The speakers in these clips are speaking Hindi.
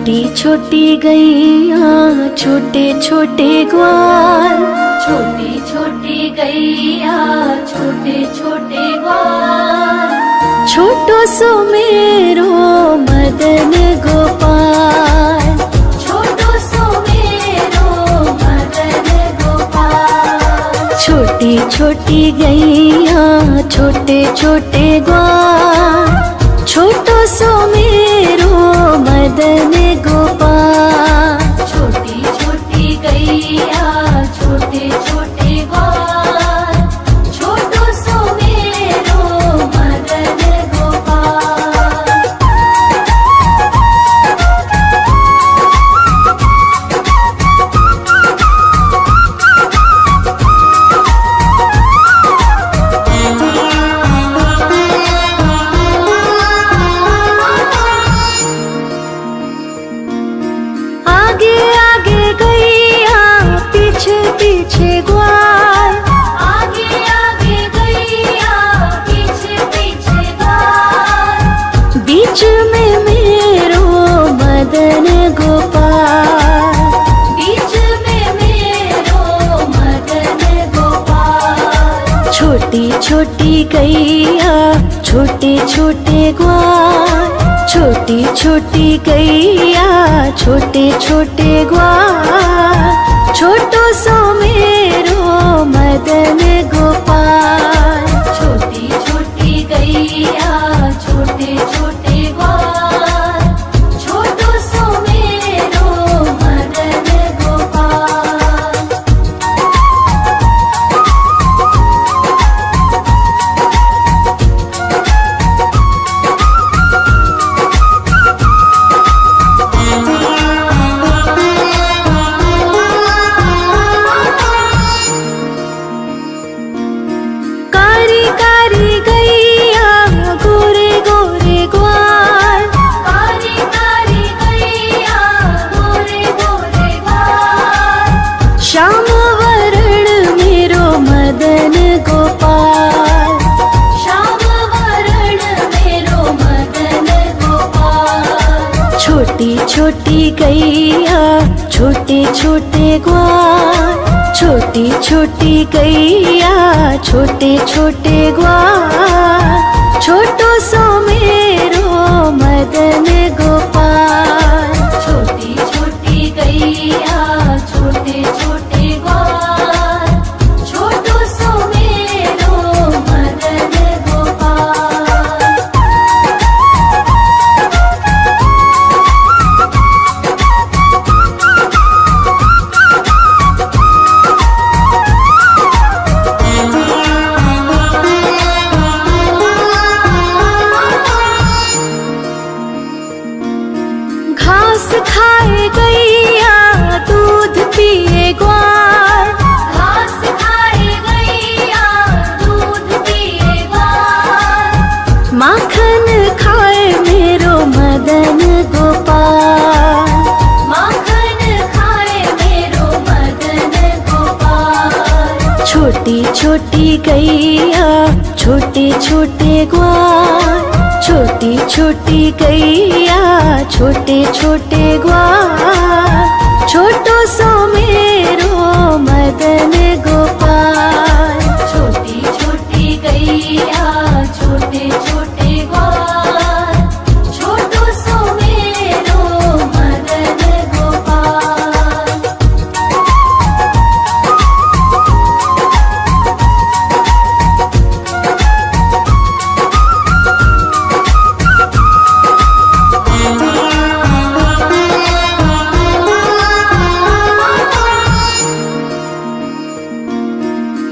छोटी छोटी गैया छोटे छोटे ग्वाल, छोटी छोटी गैया छोटे छोटे ग्वाल, छोटो सो मेरो मदन गोपाल, छोटो सो मेरो मदन गोपाल। छोटी छोटी गैया छोटे छोटे ग्वाल, छोटो सो मेरो मदन गोपाल। छोटी छोटी गैया छोटे छोटे ग्वाल, छोटो सो मेरो मदन गोपाल। आगे आगे गैया पीछे पीछे ग्वाल, आगे आगे गैया पीछे पीछे ग्वाल, बीच में मेरो मदन गोपाल, बीच में मेरो मदन गोपाल। छोटी छोटी गैया छोटे छोटे ग्वाल, छोटी छोटी गैया छोटे छोटे ग्वाल, छोटो सो मेरो मदन गोपाल। छोटी छोटी गैया छोटे छोटे ग्वाल, छोटो सो मेरो मदन गोपाल। कारी कारी गैया गोरे गोरे ग्वाल, कारी कारी गैया गोरे गोरे ग्वाल, श्याम वरण मेरो मदन गोपाल, श्याम वरण मेरो मदन गोपाल। छोटी छोटी गैया छोटे छोटे ग्वाल, छोटी छोटी गैया छोटे छोटे ग्वाल, छोटो सो मेरो मदन गोपाल। छोटी छोटी गैया छोटे छोटे ग्वाल, छोटो सो मेरो मदन गोपाल। घास खाए गैया दूध पिए ग्वाल, घास खाए गैया दूध पिए ग्वाल, माखन खाए मेरो मदन गोपाल, माखन खाए मेरो मदन गोपाल। छोटी छोटी गैया छोटे छोटे ग्वाल, छोटी छोटी गैया छोटे छोटे ग्वाल, छोटो सो मेरो मदन गोपाल। छोटी छोटी गैया छोटे छोटे ग्वाल, छोटो सो मेरो मदन गोपाल।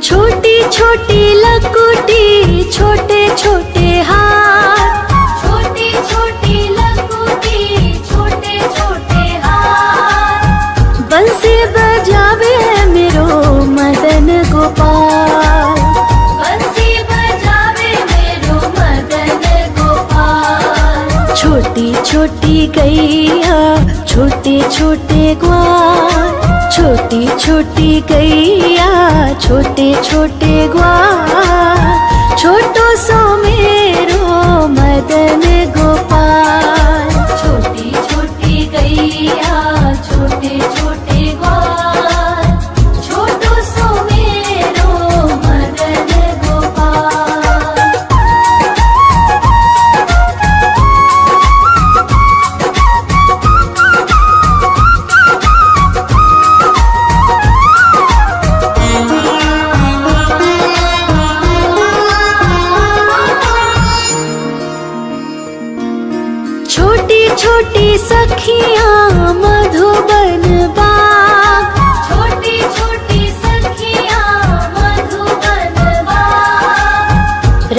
छोटी छोटी लकुटी छोटे छोटे हाथ, छोटी छोटी लकुटी छोटे छोटे हाथ, बंसी बजावे मेरो मदन गोपाल, बंसी बजावे मेरो मदन गोपाल। छोटी छोटी गैया छोटे छोटे ग्वाल, छोटी छोटी गैया छोटे छोटे ग्वाल, छोटो सो मेरो मदन गोपाल। छोटी छोटी गैया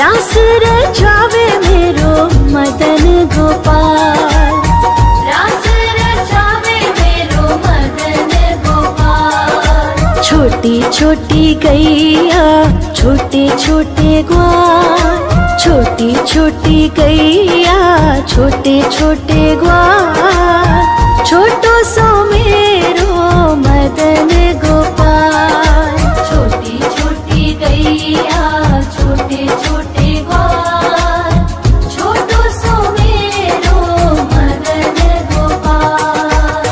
रास रचावे मेरो मदन गोपाल। रास रचावे मेरो मदन गोपाल। छोटी छोटी गैया छोटे छोटे ग्वाल, छोटी छोटी गैया छोटे छोटे ग्वाल, छोटो सो मेरो मदन गोपाल। छोटी छोटी गैया छोटे छोटे ग्वाल, छोटो सो मेरो मदन गोपाल।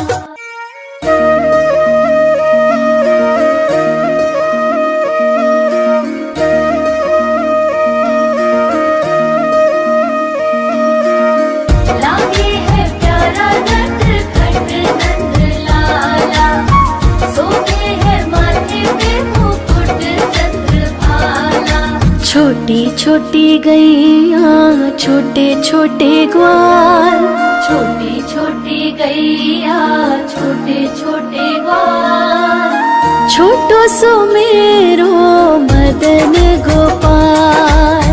लागे है प्यारा नटखट नंद लाला, सोते है माथे पे मुकुट चंद्रभाला। छोटी छोटी गैया छोटे छोटे ग्वाल, छोटी छोटी गैया छोटे छोटे ग्वाल, छोटो सो मेरो मदन गोपाल।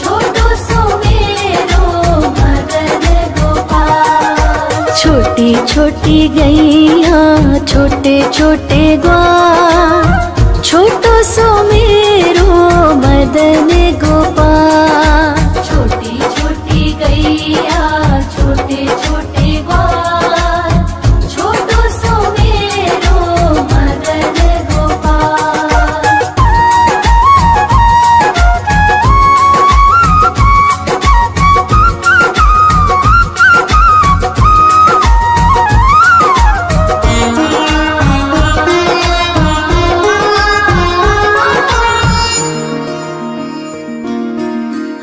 छोटो सो मेरो मदन गोपाल। छोटी छोटी गैया छोटे छोटे ग्वाल, छोटो सो मेरो मदन गोपाल। छोटी छोटी गैया छोटे छोटे ग्वाल, छोटो सो मेरो मदन गोपाल।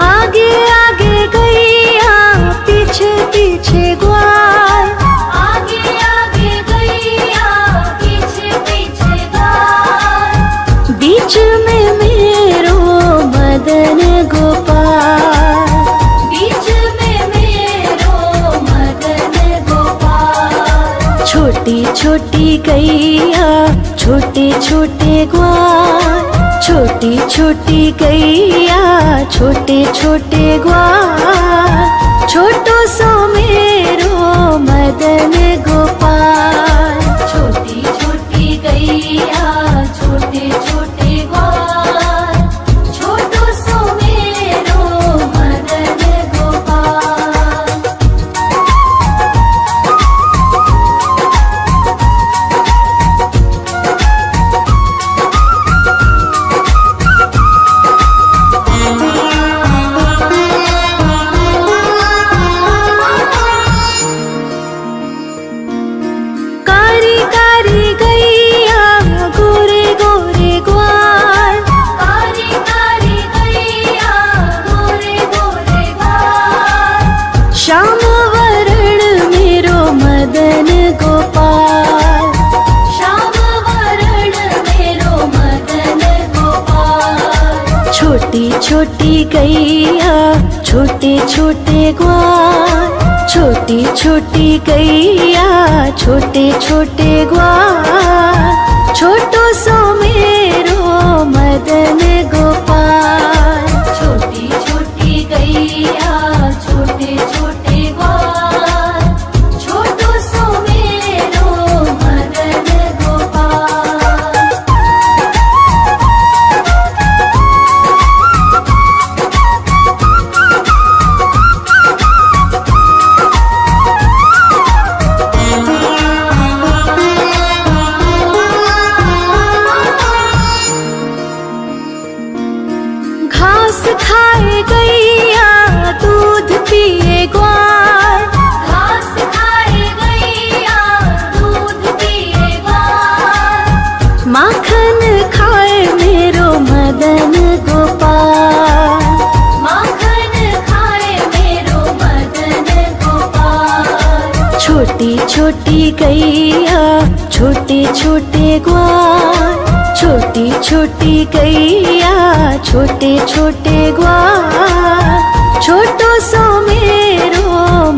आगे आगे गैया पीछे पीछे ग्वाल, आगे आगे गैया पीछे पीछे ग्वाल, बीच में मेरो मदन गोपाल। बीच में मेरो मदन गोपाल। छोटी छोटी गैया छोटे छोटे ग्वाल, छोटी छोटी गैया छोटे छोटे ग्वाल, छोटो सो मेरो मदन गोपाल। छोटी छोटी गैया छोटे छोटे ग्वाल, छोटो सो मेरो मदन गोपाल। कारी कारी गैया गोरे गोरे ग्वाल, कारी कारी गैया गोरे गोरे ग्वाल, श्याम वरण मेरो मदन गोपाल। श्याम वरण मेरो मदन गोपाल। छोटी छोटी गैया छोटे छोटे ग्वाल, छोटी छोटी गैया छोटे छोटे ग्वाल, छोटो सो मेरो मदन गोपाल। छोटी छोटी गैया छोटे छोटे ग्वाल, छोटो सो मेरो मदन गोपाल। घास खाए गैया दूध पिए ग्वाल, घास खाए गैया दूध पिए ग्वाल, माखन खाए मेरो मदन गोपाल। माखन खाए मेरो मदन गोपाल। छोटी छोटी गैया छोटे छोटे ग्वाल, छोटी छोटी गैया छोटे छोटे ग्वाल, छोटो सो मेरो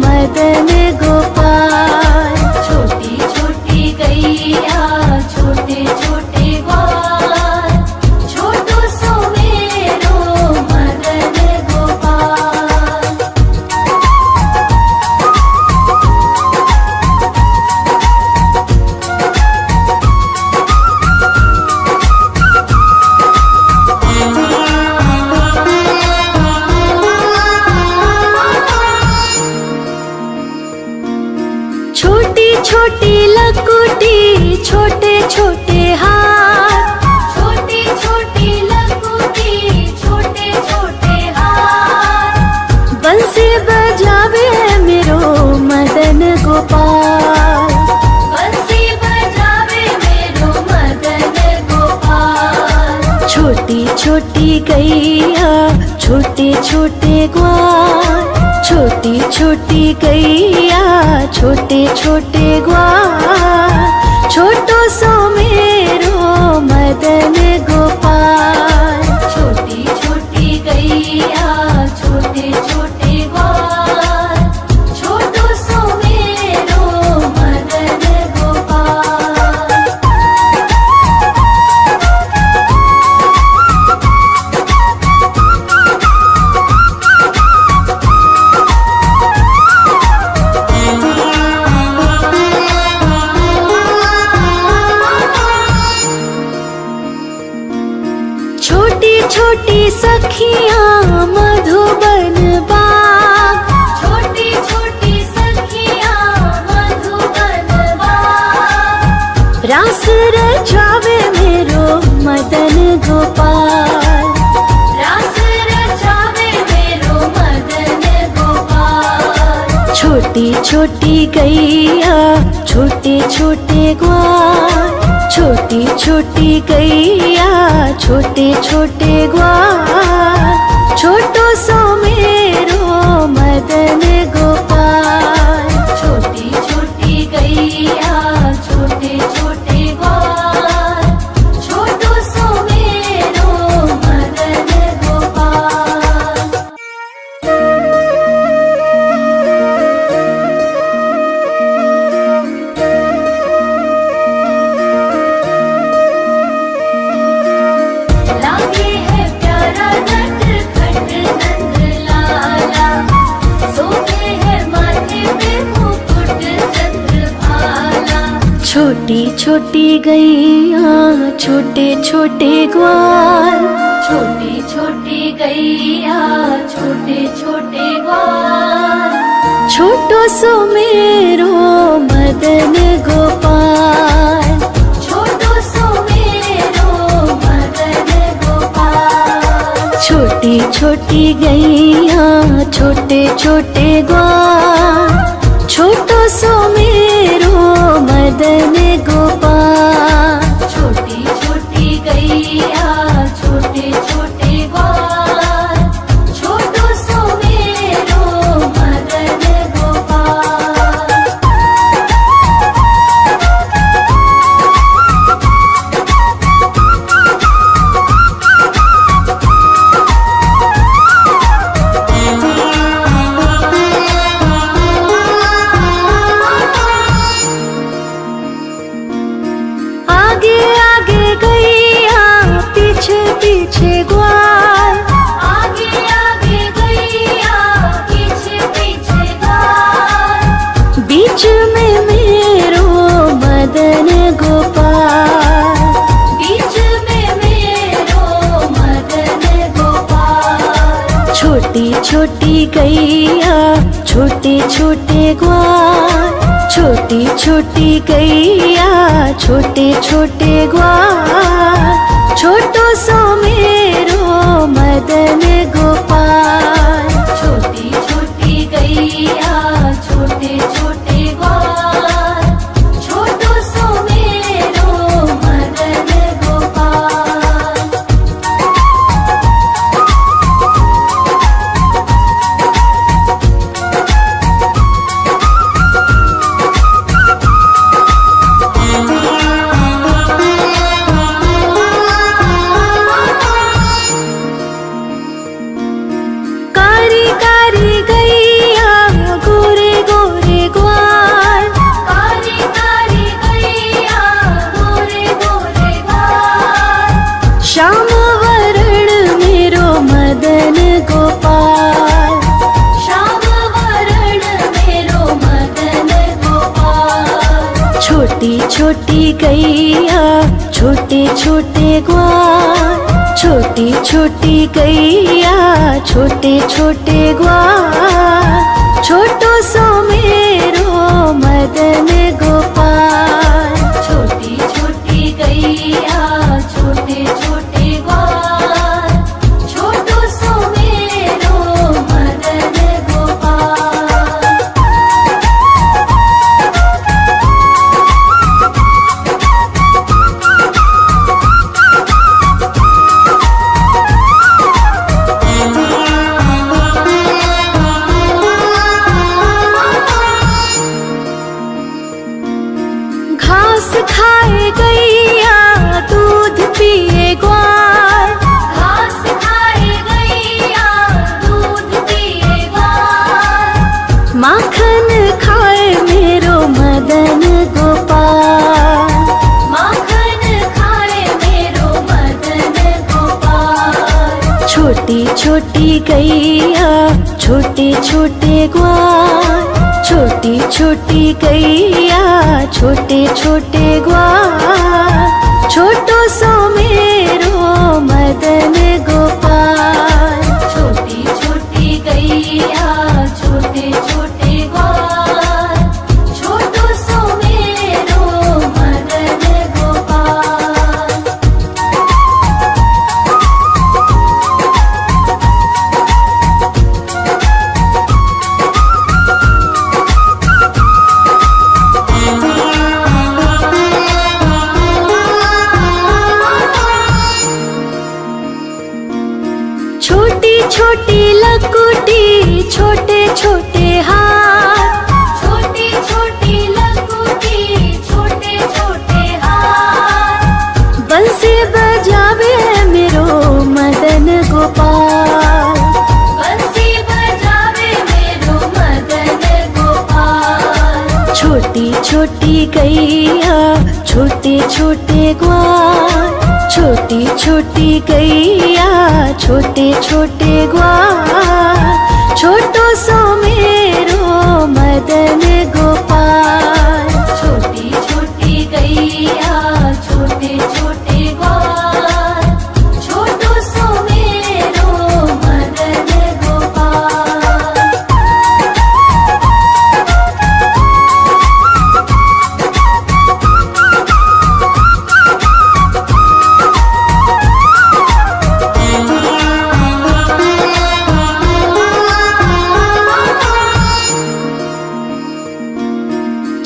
मदन गोपाल। छोटी छोटी गैया छोटे छोटे ग्वाल, छोटो सो मेरो मदन गैया छोटे छोटे ग्वाल, छोटी छोटी गैया छोटे छोटे ग्वाल, छोटो सो मेरो मदन गोपाल। छोटी छोटी गैया छोटे छोटे ग्वाल, छोटो सो मेरो मदन गोपाल। छोटी छोटी सखियाँ मधुबन बाग, छोटी छोटी सखियाँ मधुबन बाग, रास रचावे मेरो मदन गोपाल। रास रचावे मेरो मदन गोपाल। छोटी छोटी गैया छोटे छोटे ग्वाल, छोटी छोटी गैया छोटे छोटे ग्वाल, छोटो सो मेरो मदन गोपाल। छोटी छोटी गैया छोटे छोटे ग्वाल, छोटो सो मेरो मदन गोपाल। लागे है प्यारा नटखट नंद लाला, सोते है माथे पे मुकुट चंद्रभाला। छोटी छोटी गैया छोटे छोटे ग्वाल, छोटी छोटी गैया छोटे छोटे ग्वाल, छोटो सो मेरो मदन गोपाल। छोटो सो मेरो मदन गोपाल। छोटी छोटी गैया छोटे छोटे ग्वाल, छोटो सो मेरो मदन गोपाल। छोटी छोटी गैया छोटे छोटे ग्वाल, छोटो सो मेरो मदन गोपाल। आगे आगे गैया पीछे पीछे ग्वाल, आगे आगे गैया पीछे पीछे ग्वाल, बीच में मेरो मदन गोपाल। बीच में मेरो मदन गोपाल। छोटी छोटी गैया छोटे छोटे ग्वाल, छोटी छोटी गैया छोटे छोटे ग्वाल, छोटो सो मेरो मदन गोपाल। छोटी छोटी गैया छोटे छोटे ग्वाल, छोटो सो मेरो मदन गोपाल। कारी कारी गैया गोरे गोरे ग्वाल, कारी कारी गैया गोरे गोरे ग्वाल, श्याम वरण मेरो मदन गोपाल। श्याम वरण मेरो मदन गोपाल। छोटी छोटी गैया छोटे छोटे ग्वाल, छोटी छोटी गैया छोटे छोटे ग्वाल, छोटो सो मेरो मदन गोपाल। छोटी छोटी गैया छोटे छोटे ग्वाल, छोटो सो मेरो मदन गोपाल। छोटी छोटी गैया छोटे छोटे ग्वाल, छोटी छोटी गैया छोटे छोटे ग्वाल, छोटो सो मेरो मदन गोपाल। छोटी छोटी गैया छोटे छोटे ग्वाल, छोटो सो मेरो मदन गोपाल। छोटी छोटी लकुटी छोटे छोटे हाथ, छोटी छोटी लकुटी छोटे छोटे हाथ, बंसी बजावे मेरो मदन गोपाल। बंसी बजावे मेरो मदन गोपाल। छोटी छोटी गैया छोटे छोटे ग्वाल, छोटी छोटी गैया छोटे छोटे ग्वाल, छोटो सो मेरो मदन गोपाल। छोटी छोटी गैया छोटे छोटे ग्वाल, छोटो सो मेरो मदन गोपाल।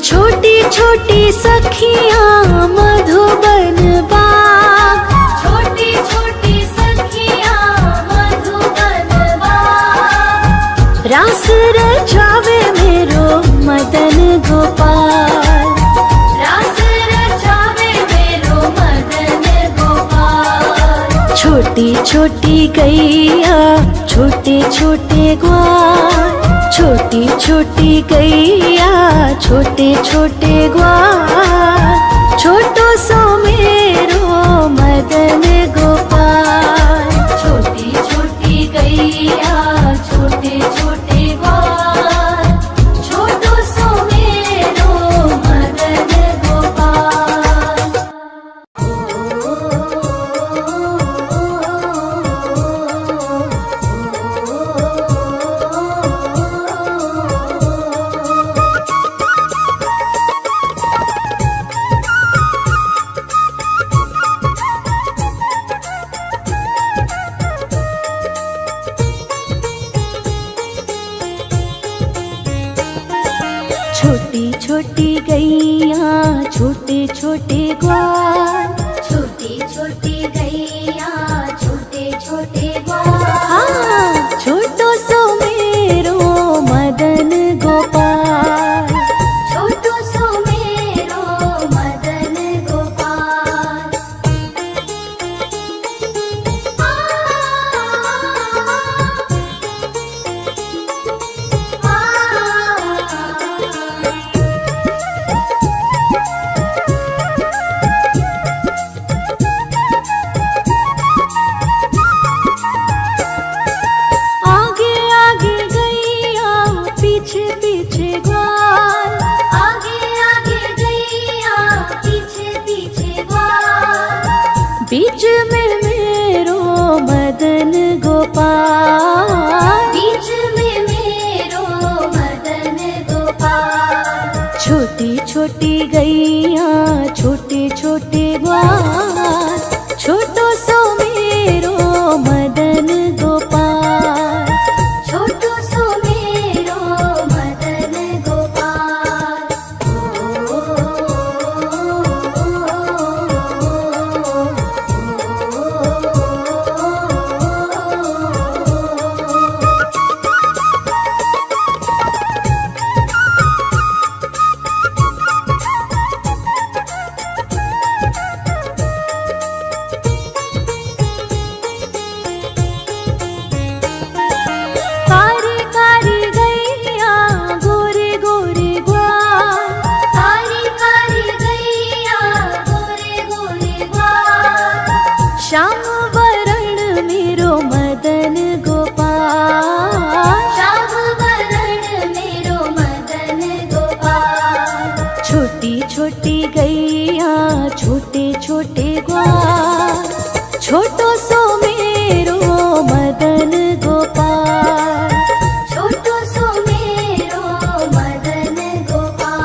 छोटी छोटी सखियाँ मधुबन बाग, छोटी छोटी सखियाँ मधुबन बाग, रास रचावे मेरो मदन गोपाल। रास रचावे मेरो मदन गोपाल। छोटी छोटी गैया छोटे छोटे ग्वाल, छोटी छोटी गैया छोटे छोटे ग्वाल, छोटो सो मेरो मदन गोपाल। छोटी छोटी गैया छोटे छोटे ग्वाल, छोटो सो मेरो मदन गोपाल। छोटी छोटी गैया छोटे छोटे ग्वाल, छोटी छोटी गैया छोटे छोटे ग्वाल, हाँ छोटो सो मेरो मदन गोपाल। छोटो सो मेरो मदन गोपाल। मदन गोपाल। श्याम वरण मेरो मदन गोपाल। छोटी छोटी गैया छोटे छोटे ग्वाल, छोटो सो मेरो मदन गोपाल। छोटो सो मेरो मदन गोपाल।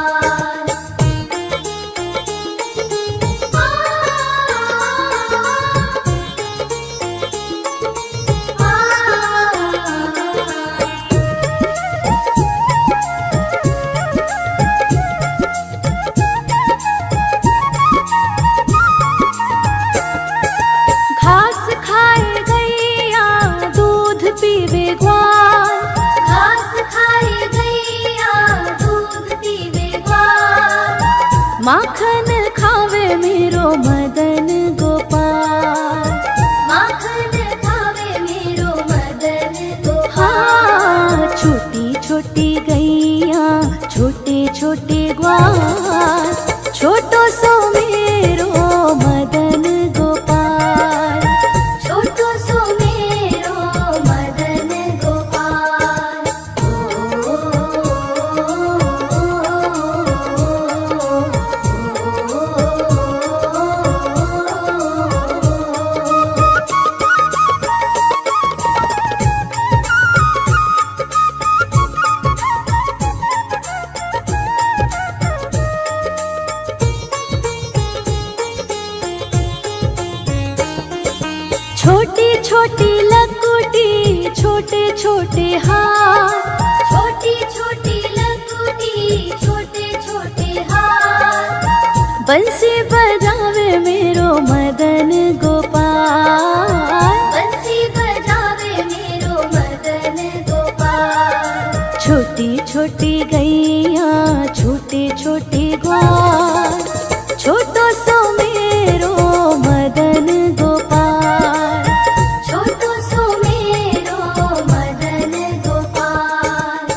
घास खाए गैया दूध पीवे ग्वाल, घास खाए गैया दूध पीवे ग्वाल। माखन खावे मेरो मदन गोपाल। माखन खावे मेरो मदन गोपाल। हाँ, छोटी छोटी गैया छोटे छोटे ग्वाल, छोटो सो मेरो मदन गोपाल। छोटो सो मेरो मदन गोपाल। छोटी छोटी लकुटी छोटे छोटे हाथ, छोटी छोटी लकुटी छोटे छोटे हाथ। बंसी बजावे मेरो मदन गोपाल। बंसी बजावे मेरो मदन गोपाल। छोटी छोटी गैया छोटे छोटे ग्वाल, छोटो सो मेरो मदन गोपाल। छोटो सो मेरो मदन गोपाल।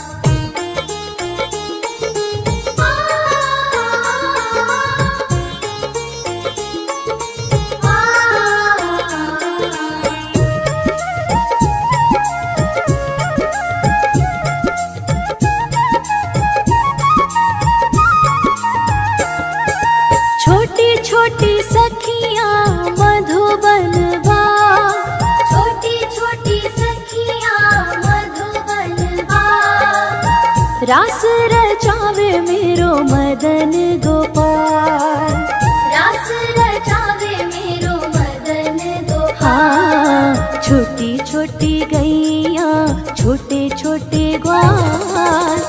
छोटी छोटी सखियाँ मधुबन बाग, छोटी छोटी सखियाँ मधुबन बाग। रास रचावे मेरो मदन गोपाल। रास रचावे मेरो मदन गोपाल। हाँ, छोटी छोटी गैया छोटे छोटे ग्वाल,